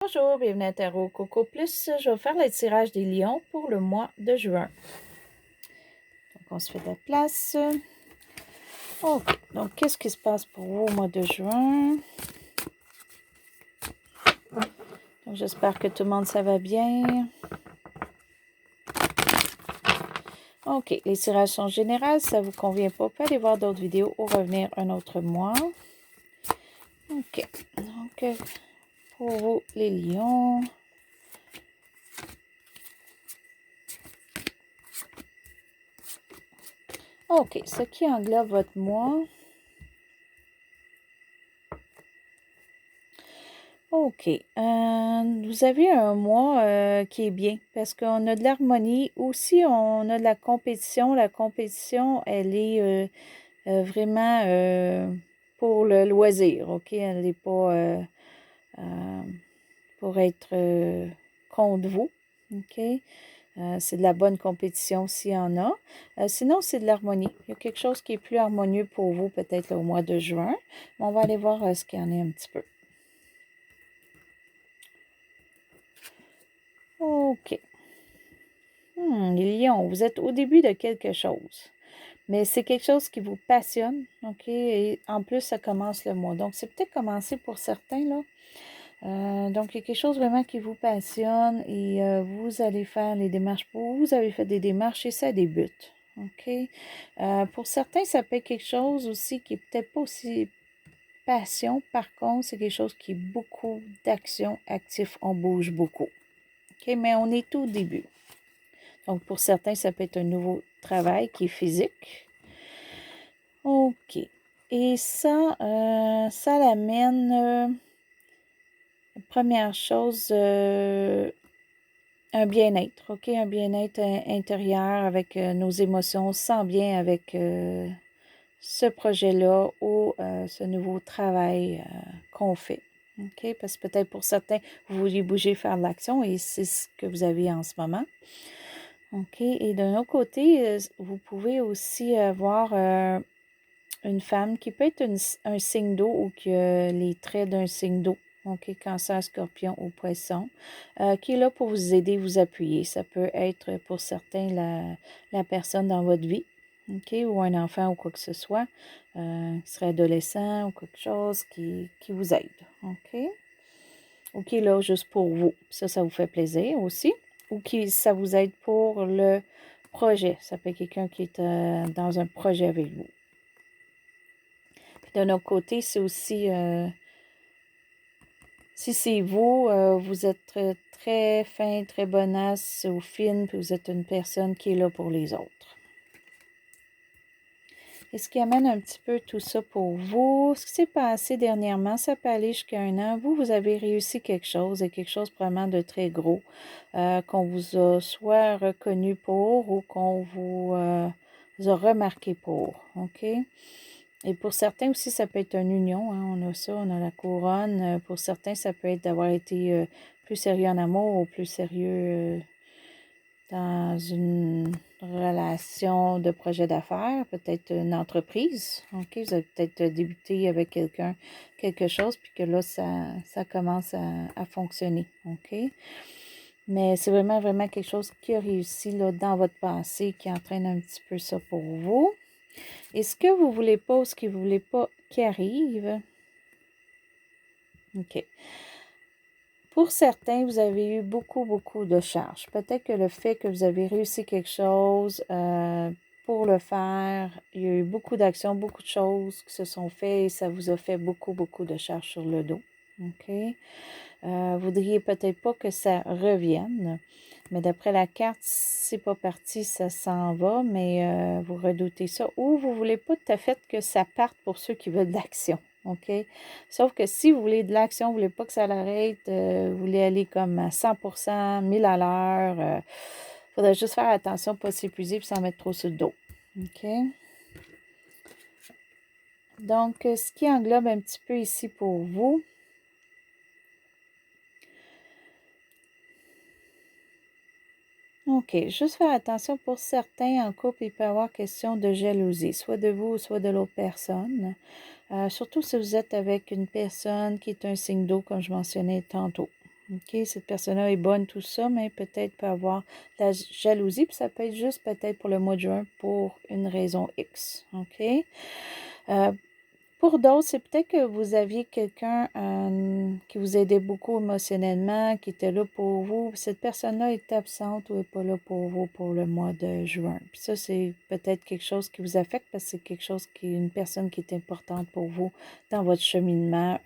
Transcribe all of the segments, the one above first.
Bonjour, bienvenue à Tarot Coco Plus. Je vais faire le tirage des lions pour le mois de juin. Donc, on se fait de la place. OK, donc qu'est-ce qui se passe pour vous au mois de juin? Donc, j'espère que tout le monde, ça va bien. OK, les tirages sont généraux. Si ça ne vous convient pas, vous pouvez aller voir d'autres vidéos ou revenir un autre mois. OK, donc pour vous, les lions. OK, ce qui englobe votre mois. OK. Vous avez un mois qui est bien parce qu'on a de l'harmonie. Aussi, on a de la compétition. La compétition, elle est vraiment pour le loisir. OK? Elle n'est pas pour être contre vous. OK? C'est de la bonne compétition s'il y en a. Sinon, c'est de l'harmonie. Il y a quelque chose qui est plus harmonieux pour vous peut-être au mois de juin. Mais on va aller voir ce qu'il y en a un petit peu. OK. Les lions, vous êtes au début de quelque chose. Mais c'est quelque chose qui vous passionne, OK? Et en plus, ça commence le mois. Donc, c'est peut-être commencé pour certains, là. Donc, il y a quelque chose vraiment qui vous passionne et vous allez faire les démarches. Vous avez fait des démarches et ça débute, OK? Pour certains, ça peut être quelque chose aussi qui n'est peut-être pas aussi passion. Par contre, c'est quelque chose qui est beaucoup d'action actif. On bouge beaucoup, OK? Mais on est au début. Donc, pour certains, ça peut être un nouveau travail qui est physique. OK. Et ça, ça l'amène, première chose, un bien-être, OK? Un bien-être intérieur avec nos émotions. On se sent bien avec ce projet-là ou ce nouveau travail qu'on fait. OK? Parce que peut-être pour certains, vous vouliez bouger, faire de l'action et c'est ce que vous avez en ce moment. OK. Et d'un autre côté, vous pouvez aussi avoir une femme qui peut être un signe d'eau ou qui a les traits d'un signe d'eau. OK, Cancer, Scorpion ou Poisson, qui est là pour vous aider, vous appuyer. Ça peut être pour certains la personne dans votre vie, OK, ou un enfant ou quoi que ce soit, qui serait adolescent ou quelque chose qui vous aide, OK? Ou qui est là juste pour vous. Ça vous fait plaisir aussi. Ou qui ça vous aide pour le projet. Ça peut être quelqu'un qui est dans un projet avec vous. Puis d'un autre côté, c'est aussi, si c'est vous, vous êtes très, très fin, très bonasse ou fine, puis vous êtes une personne qui est là pour les autres. Et ce qui amène un petit peu tout ça pour vous, ce qui s'est passé dernièrement, ça peut aller jusqu'à 1 an. Vous avez réussi quelque chose et quelque chose vraiment de très gros qu'on vous a soit reconnu pour ou qu'on vous a remarqué pour. OK? Et pour certains aussi, ça peut être une union. Hein, on a ça, on a la couronne. Pour certains, ça peut être d'avoir été plus sérieux en amour ou plus sérieux dans une relation de projet d'affaires, peut-être une entreprise. OK, vous avez peut-être débuté avec quelqu'un, quelque chose, puis que là, ça commence à fonctionner. OK? Mais c'est vraiment, vraiment quelque chose qui a réussi là, dans votre passé, qui entraîne un petit peu ça pour vous. Et ce que vous ne voulez pas ou ce que vous ne voulez pas qui arrive? OK. Pour certains, vous avez eu beaucoup, beaucoup de charges. Peut-être que le fait que vous avez réussi quelque chose pour le faire, il y a eu beaucoup d'actions, beaucoup de choses qui se sont faites et ça vous a fait beaucoup, beaucoup de charges sur le dos. OK? Vous voudriez peut-être pas que ça revienne, mais d'après la carte, c'est pas parti, ça s'en va, mais vous redoutez ça. Ou vous voulez pas tout à fait que ça parte pour ceux qui veulent de l'action. OK? Sauf que si vous voulez de l'action, vous voulez pas que ça l'arrête, vous voulez aller comme à 100%, 1000 à l'heure, faudrait juste faire attention, pas s'épuiser et s'en mettre trop sur le dos. OK? Donc, ce qui englobe un petit peu ici pour vous, OK, juste faire attention pour certains en couple, il peut y avoir question de jalousie, soit de vous, soit de l'autre personne. Surtout si vous êtes avec une personne qui est un signe d'eau, comme je mentionnais tantôt. OK, cette personne-là est bonne, tout ça, mais peut-être peut avoir de la jalousie, puis ça peut être juste peut-être pour le mois de juin pour une raison X. OK? Pour d'autres, c'est peut-être que vous aviez quelqu'un qui vous aidait beaucoup émotionnellement, qui était là pour vous. Cette personne-là est absente ou n'est pas là pour vous pour le mois de juin. Puis ça, c'est peut-être quelque chose qui vous affecte parce que c'est quelque chose qui est une personne qui est importante pour vous dans votre cheminement,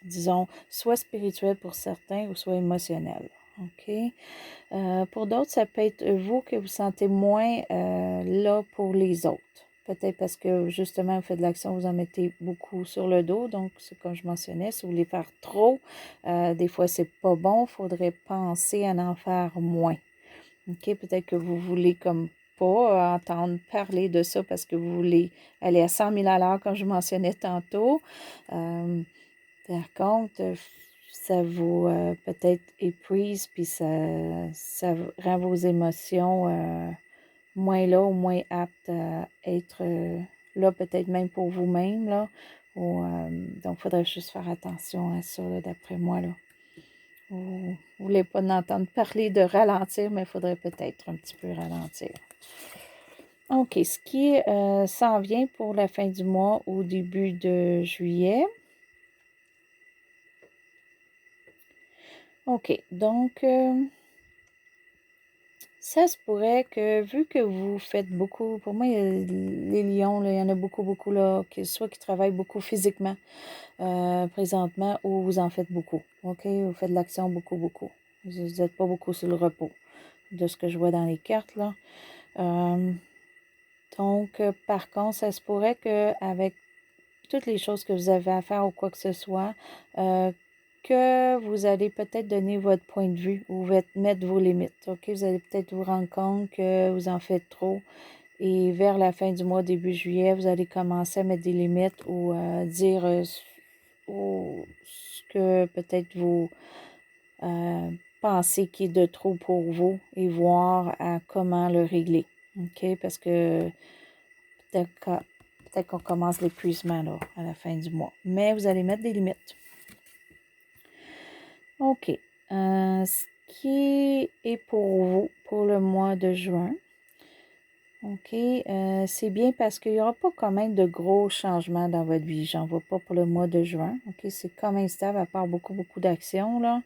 disons, soit spirituel pour certains ou soit émotionnel. OK? Pour d'autres, ça peut être vous que vous sentez moins là pour les autres. Peut-être parce que justement, vous faites de l'action, vous en mettez beaucoup sur le dos. Donc, c'est comme je mentionnais, si vous voulez faire trop, des fois, c'est pas bon. Il faudrait penser à en faire moins. OK? Peut-être que vous voulez comme pas entendre parler de ça parce que vous voulez aller à 100 000 à l'heure, comme je mentionnais tantôt. Par contre, ça vous peut-être épuise, puis ça rend vos émotions moins là ou moins aptes à être là, peut-être même pour vous-même, là. Donc, il faudrait juste faire attention à ça, là, d'après moi, là. Vous ne voulez pas entendre parler de ralentir, mais il faudrait peut-être un petit peu ralentir. OK, ce qui s'en vient pour la fin du mois au début de juillet. OK, donc, ça se pourrait que, vu que vous faites beaucoup, pour moi, les lions, là, il y en a beaucoup, beaucoup, là, soit qui travaillent beaucoup physiquement présentement ou vous en faites beaucoup. OK? Vous faites de l'action beaucoup, beaucoup. Vous n'êtes pas beaucoup sur le repos, de ce que je vois dans les cartes, là. Donc, par contre, ça se pourrait qu'avec toutes les choses que vous avez à faire ou quoi que ce soit, que vous allez peut-être donner votre point de vue ou mettre vos limites. OK? Vous allez peut-être vous rendre compte que vous en faites trop. Et vers la fin du mois, début juillet, vous allez commencer à mettre des limites ou dire ce que peut-être vous pensez qui est de trop pour vous et voir à comment le régler. OK? Parce que peut-être qu'on commence l'épuisement là, à la fin du mois. Mais vous allez mettre des limites. OK. Ce qui est pour vous pour le mois de juin. OK. C'est bien parce qu'il n'y aura pas quand même de gros changements dans votre vie. J'en vois pas pour le mois de juin. OK. C'est quand même stable à part beaucoup, beaucoup d'actions, là.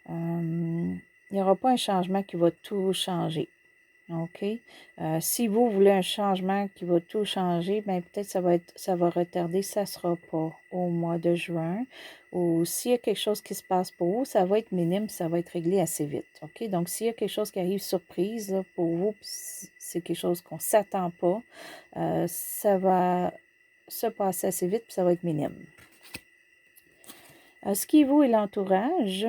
Il n'y aura pas un changement qui va tout changer. OK? Si vous voulez un changement qui va tout changer, bien peut-être ça va retarder, ça ne sera pas au mois de juin. Ou s'il y a quelque chose qui se passe pour vous, ça va être minime, ça va être réglé assez vite. OK? Donc, s'il y a quelque chose qui arrive surprise là, pour vous, c'est quelque chose qu'on ne s'attend pas, ça va se passer assez vite, puis ça va être minime. Ce qui est vous et l'entourage.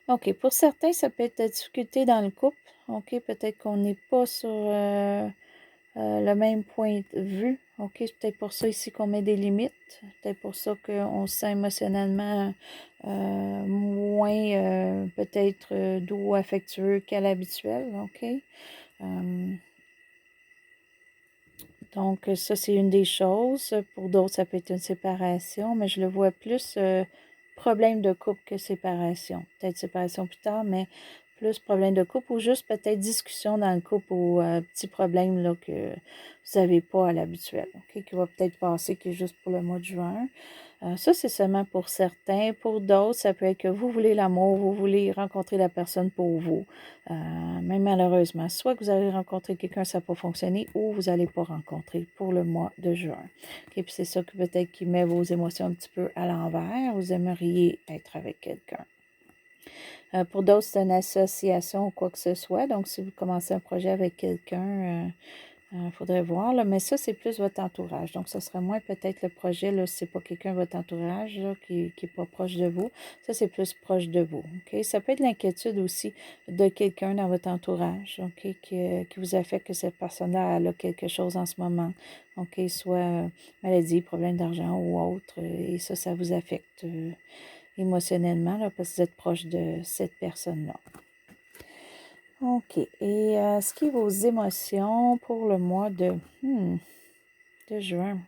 OK. Pour certains, ça peut être la difficulté dans le couple. OK. Peut-être qu'on n'est pas sur le même point de vue. OK. C'est peut-être pour ça ici qu'on met des limites. Peut-être pour ça qu'on se sent émotionnellement moins peut-être doux, affectueux qu'à l'habituel. OK. Donc, ça, c'est une des choses. Pour d'autres, ça peut être une séparation, mais je le vois plus problème de couple que séparation. Peut-être séparation plus tard, mais plus problème de couple ou juste peut-être discussion dans le couple ou petit problème là, que vous n'avez pas à l'habituel, OK, qui va peut-être passer, qui est juste pour le mois de juin. Ça, c'est seulement pour certains. Pour d'autres, ça peut être que vous voulez l'amour, vous voulez rencontrer la personne pour vous. Mais malheureusement, soit que vous allez rencontrer quelqu'un, ça n'a pas fonctionné, ou vous n'allez pas rencontrer pour le mois de juin. OK, puis c'est ça que peut-être qui met vos émotions un petit peu à l'envers. Vous aimeriez être avec quelqu'un. Pour d'autres, c'est une association ou quoi que ce soit. Donc, si vous commencez un projet avec quelqu'un, il faudrait voir, là, mais ça, c'est plus votre entourage. Donc, ce serait moins peut-être le projet, là, si ce n'est pas quelqu'un de votre entourage là, qui n'est pas proche de vous. Ça, c'est plus proche de vous. OK? Ça peut être l'inquiétude aussi de quelqu'un dans votre entourage, OK, qui vous affecte que cette personne-là a quelque chose en ce moment. OK? Soit maladie, problème d'argent ou autre. Et ça vous affecte émotionnellement là, parce que vous êtes proche de cette personne-là. OK. Et ce qui est vos émotions pour le mois de juin?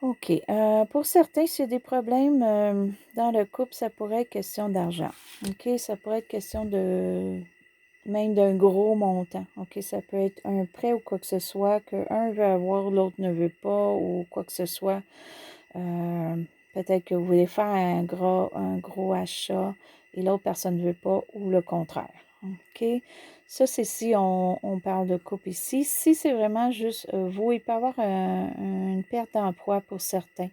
OK. Pour certains, s'il y a des problèmes dans le couple, ça pourrait être question d'argent. OK? Ça pourrait être question de même d'un gros montant. OK? Ça peut être un prêt ou quoi que ce soit, qu'un veut avoir, l'autre ne veut pas, ou quoi que ce soit. Peut-être que vous voulez faire un gros achat et l'autre personne ne veut pas, ou le contraire. OK? Ça, c'est si on parle de couple ici. Si c'est vraiment juste vous, il peut y avoir une perte d'emploi pour certains,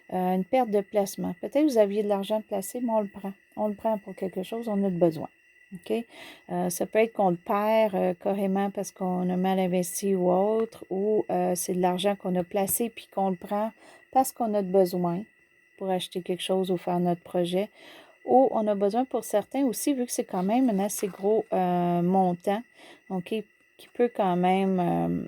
une perte de placement. Peut-être que vous aviez de l'argent placé, mais on le prend. On le prend pour quelque chose, on a besoin. OK? Ça peut être qu'on le perd carrément parce qu'on a mal investi ou autre, ou c'est de l'argent qu'on a placé puis qu'on le prend parce qu'on a besoin pour acheter quelque chose ou faire notre projet. Ou on a besoin pour certains aussi, vu que c'est quand même un assez gros montant, OK, qui peut quand même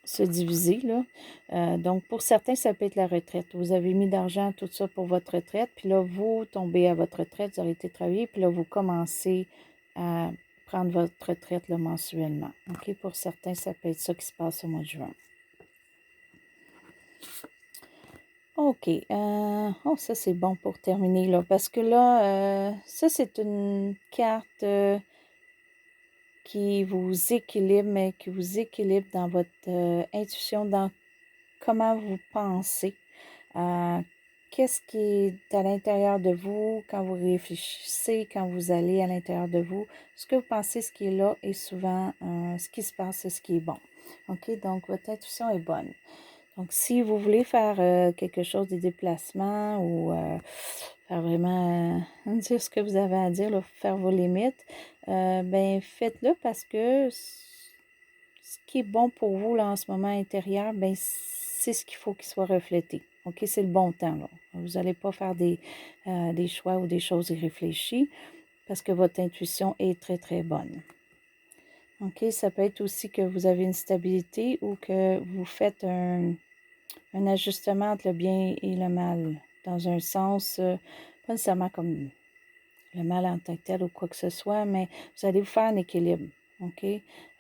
se diviser, là. Donc, pour certains, ça peut être la retraite. Vous avez mis d'argent, tout ça pour votre retraite, puis là, vous tombez à votre retraite, vous avez été travailler, puis là, vous commencez à prendre votre retraite là, mensuellement. OK? Pour certains, ça peut être ça qui se passe au mois de juin. OK. Oh, ça, c'est bon pour terminer, là, parce que là, ça, c'est une carte qui vous équilibre, mais qui vous équilibre dans votre intuition, dans comment vous pensez. Qu'est-ce qui est à l'intérieur de vous quand vous réfléchissez, quand vous allez à l'intérieur de vous. Ce que vous pensez, ce qui est là, est souvent ce qui se passe, c'est ce qui est bon. OK? Donc, votre intuition est bonne. Donc, si vous voulez faire quelque chose, des déplacements ou faire vraiment dire ce que vous avez à dire, là, faire vos limites, ben faites-le parce que ce qui est bon pour vous là, en ce moment intérieur, ben c'est ce qu'il faut qu'il soit reflété. OK? C'est le bon temps, là. Vous n'allez pas faire des choix ou des choses irréfléchies parce que votre intuition est très, très bonne. OK? Ça peut être aussi que vous avez une stabilité ou que vous faites un ajustement entre le bien et le mal, dans un sens, pas nécessairement comme le mal en tant que tel ou quoi que ce soit, mais vous allez vous faire un équilibre. OK?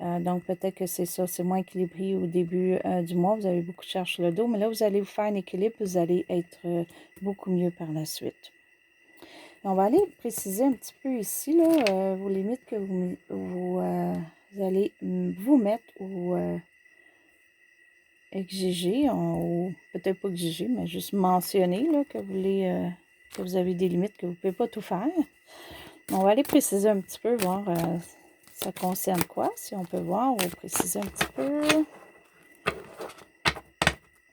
Donc, peut-être que c'est ça, c'est moins équilibré au début du mois, vous avez beaucoup de charges sur le dos, mais là, vous allez vous faire un équilibre, vous allez être beaucoup mieux par la suite. On va aller préciser un petit peu ici, là, vos limites que vous allez vous mettre ou exiger, ou peut-être pas exiger, mais juste mentionner là, que vous avez des limites, que vous ne pouvez pas tout faire. On va aller préciser un petit peu, voir ça concerne quoi, si on peut voir, on va préciser un petit peu.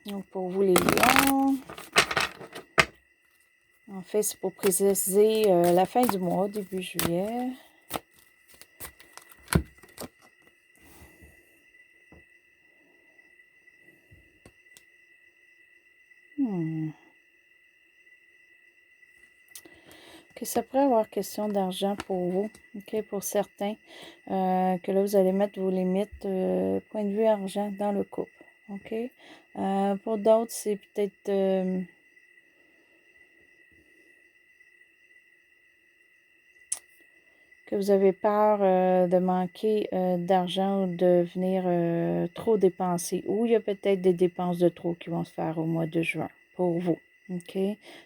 Donc, pour vous les lions, en fait, c'est pour préciser la fin du mois, début juillet. OK, ça pourrait avoir question d'argent pour vous, OK, pour certains, que là, vous allez mettre vos limites, point de vue argent dans le couple, OK? Pour d'autres, c'est peut-être que vous avez peur de manquer d'argent ou de venir trop dépenser. Ou il y a peut-être des dépenses de trop qui vont se faire au mois de juin pour vous. OK?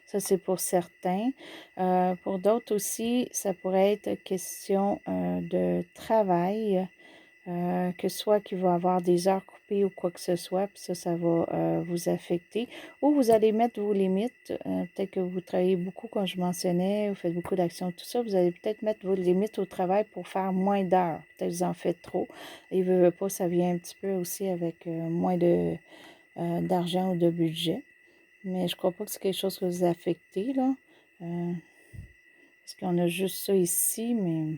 Ça, c'est pour certains. Pour d'autres aussi, ça pourrait être question de travail, que soit qu'il va avoir des heures coupées ou quoi que ce soit, puis ça va vous affecter. Ou vous allez mettre vos limites, peut-être que vous travaillez beaucoup, comme je mentionnais, vous faites beaucoup d'actions, tout ça, vous allez peut-être mettre vos limites au travail pour faire moins d'heures. Peut-être que vous en faites trop. Et veut pas, ça vient un petit peu aussi avec moins d'argent ou de budget. Mais je crois pas que c'est quelque chose que vous affectez, là. Parce qu'on a juste ça ici, mais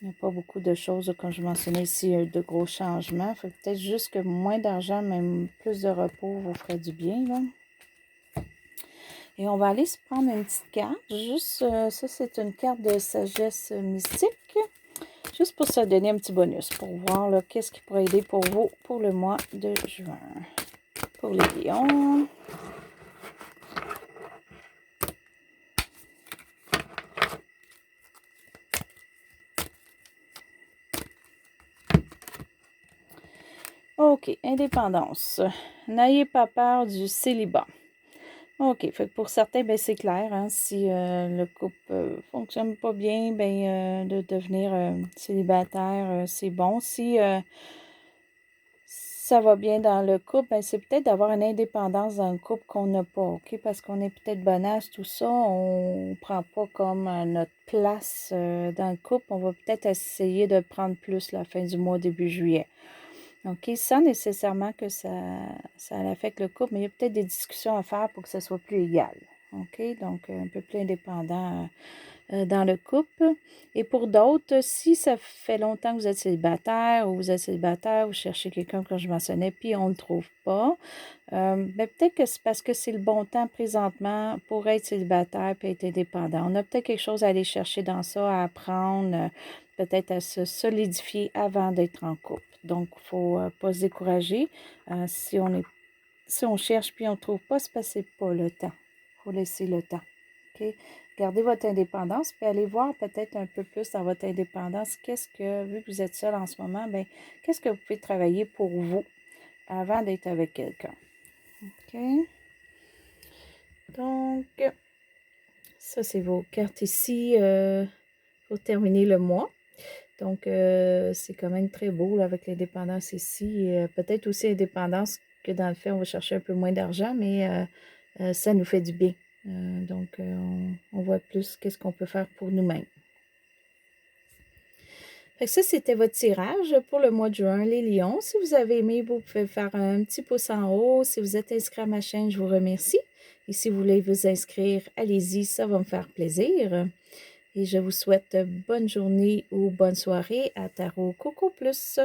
il n'y a pas beaucoup de choses, comme je mentionnais ici, de gros changements. Fait peut-être juste que moins d'argent, même plus de repos vous ferait du bien, là. Et on va aller se prendre une petite carte. Juste, ça, c'est une carte de sagesse mystique. Juste pour se donner un petit bonus, pour voir, là, qu'est-ce qui pourrait aider pour vous pour le mois de juin. Pour les lions. OK, OK, indépendance. N'ayez pas peur du célibat. OK, fait que pour certains, ben, c'est clair, hein, si le couple fonctionne pas bien, ben, de devenir célibataire, c'est bon. Si ça va bien dans le couple, ben, c'est peut-être d'avoir une indépendance dans le couple qu'on n'a pas, OK? Parce qu'on est peut-être bonasse, tout ça, on prend pas comme notre place dans le couple. On va peut-être essayer de prendre plus la fin du mois, début juillet. OK? Sans nécessairement que ça affecte le couple, mais il y a peut-être des discussions à faire pour que ça soit plus égal. OK? Donc, un peu plus indépendant dans le couple. Et pour d'autres, si ça fait longtemps que vous êtes célibataire ou vous êtes célibataire, vous cherchez quelqu'un, comme je mentionnais, puis on ne le trouve pas, ben peut-être que c'est parce que c'est le bon temps présentement pour être célibataire et être indépendant. On a peut-être quelque chose à aller chercher dans ça, à apprendre, peut-être à se solidifier avant d'être en couple. Donc, il ne faut pas se décourager. Si on cherche puis on ne trouve pas, c'est parce que ce n'est pas le temps. Il faut laisser le temps. OK? Gardez votre indépendance, puis allez voir peut-être un peu plus dans votre indépendance. Vu que vous êtes seul en ce moment, bien, qu'est-ce que vous pouvez travailler pour vous avant d'être avec quelqu'un? OK? Donc, ça, c'est vos cartes ici pour terminer le mois. Donc, c'est quand même très beau là, avec l'indépendance ici. Peut-être aussi indépendance que dans le fait, on va chercher un peu moins d'argent, mais ça nous fait du bien. Donc, on voit plus qu'est-ce qu'on peut faire pour nous-mêmes. Fait que ça, c'était votre tirage pour le mois de juin, les lions. Si vous avez aimé, vous pouvez faire un petit pouce en haut. Si vous êtes inscrit à ma chaîne, je vous remercie. Et si vous voulez vous inscrire, allez-y, ça va me faire plaisir. Et je vous souhaite bonne journée ou bonne soirée à Tarot Coco Plus.